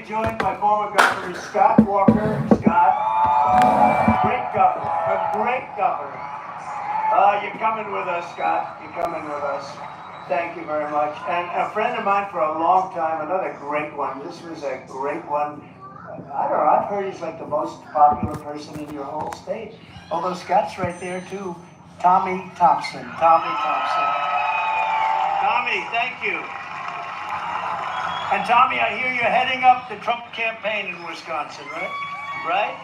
joined by former Governor Scott Walker. Scott, great governor, a great governor. You're coming with us, Scott. You're coming with us. Thank you very much. And a friend of mine for a long time, another great one. This was a great one. I don't know, I've heard he's like the most popular person in your whole state. Although Scott's right there too. Tommy Thompson. Tommy Thompson. Tommy, thank you. And Tommy, I hear you're heading up the Trump campaign in Wisconsin, right? Right?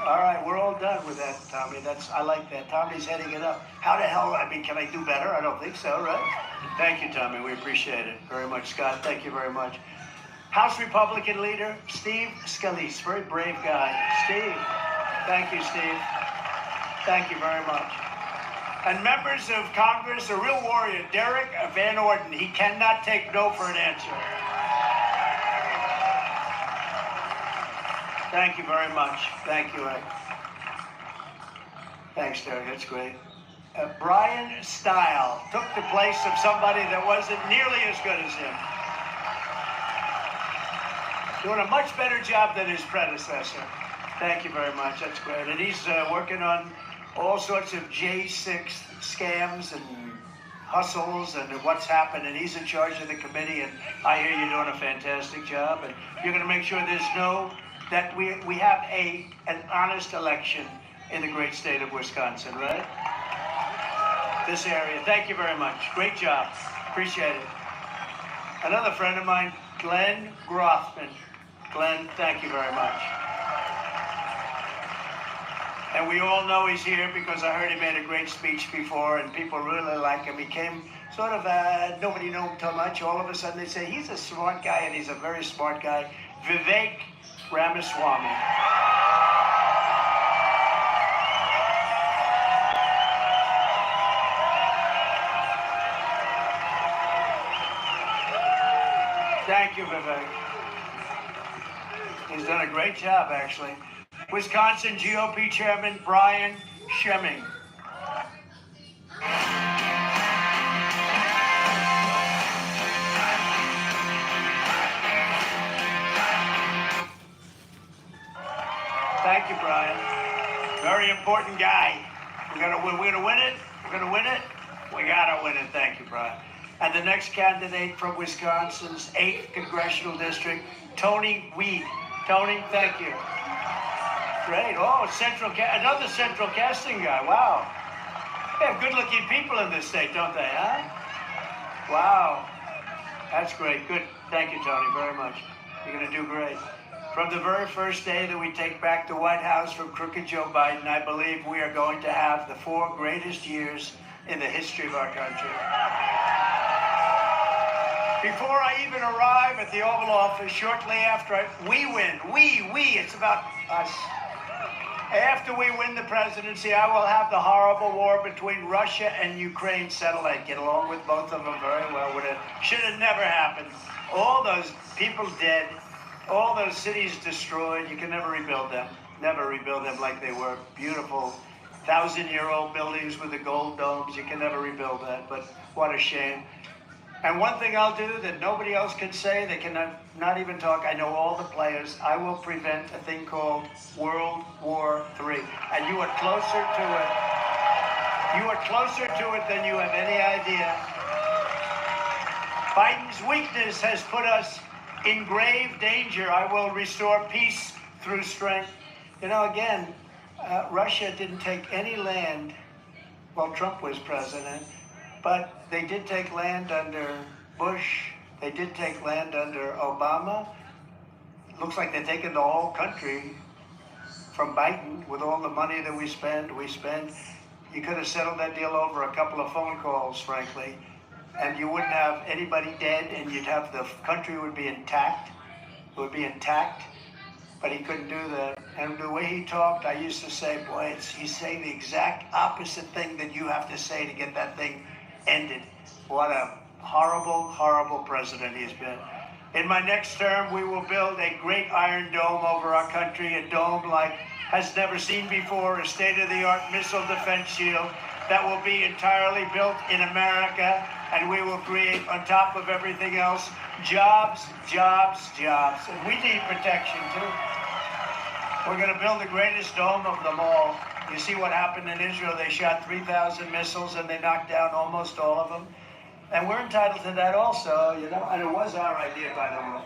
All right, we're all done with that, Tommy. I like that. Tommy's heading it up. How the hell, can I do better? I don't think so, right? Thank you, Tommy. We appreciate it very much. Scott, thank you very much. House Republican leader, Steve Scalise, very brave guy. Steve, thank you, Steve. Thank you very much. And members of Congress, a real warrior, Derek Van Orden. He cannot take no for an answer. Thank you very much. Thank you, Ed. Thanks, Derek. That's great. Brian Stile took the place of somebody that wasn't nearly as good as him. Doing a much better job than his predecessor. Thank you very much. That's great. And he's working on all sorts of J6 scams and hustles and what's happened. And he's in charge of the committee. And I hear you're doing a fantastic job. And you're going to make sure that we have an honest election in the great state of Wisconsin, right? This area. Thank you very much. Great job. Appreciate it. Another friend of mine, Glenn Grothman. Glenn, thank you very much. And we all know he's here because I heard he made a great speech before and people really like him. He came sort of, nobody knew him too much. All of a sudden they say, he's a smart guy, and he's a very smart guy. Vivek Ramaswamy. Thank you, Vivek. He's done a great job, actually. Wisconsin GOP Chairman Brian Schemming. Thank you, Brian. Very important guy. We're gonna win it. We're gonna win it. We gotta win it. Thank you, Brian. And the next candidate from Wisconsin's 8th congressional district, Tony Weed. Tony, thank you. Great. Oh, another central casting guy. Wow. They have good-looking people in this state, don't they, huh? Wow. That's great. Good. Thank you, Tony, very much. You're going to do great. From the very first day that we take back the White House from crooked Joe Biden, I believe we are going to have the 4 greatest years in the history of our country. Before I even arrive at the Oval Office, shortly after we win, it's about us. After we win the presidency, I will have the horrible war between Russia and Ukraine settled. I get along with both of them very well. Should have never happened. All those people dead, all those cities destroyed. You can never rebuild them. Never rebuild them like they were. Beautiful 1,000-year-old buildings with the gold domes. You can never rebuild that, but what a shame. And one thing I'll do that nobody else can say, they cannot not even talk, I know all the players, I will prevent a thing called World War III. And you are closer to it. You are closer to it than you have any idea. Biden's weakness has put us in grave danger. I will restore peace through strength. You know, again, Russia didn't take any land while Trump was president. But they did take land under Bush. They did take land under Obama. Looks like they're taking the whole country from Biden with all the money that we spend. You could have settled that deal over a couple of phone calls, frankly, and you wouldn't have anybody dead, and you'd have the country would be intact. It would be intact, but he couldn't do that. And the way he talked, I used to say, boy, he's saying the exact opposite thing that you have to say to get that thing ended. What a horrible, horrible president he has been. In my next term, we will build a great iron dome over our country, a dome like has never seen before, a state-of-the-art missile defense shield. that will be entirely built in America, and we will create, on top of everything else, jobs, jobs, jobs. And we need protection, too. We're going to build the greatest dome of them all. You see what happened in Israel? They shot 3,000 missiles, and they knocked down almost all of them. And we're entitled to that also, you know, and it was our idea, by the way.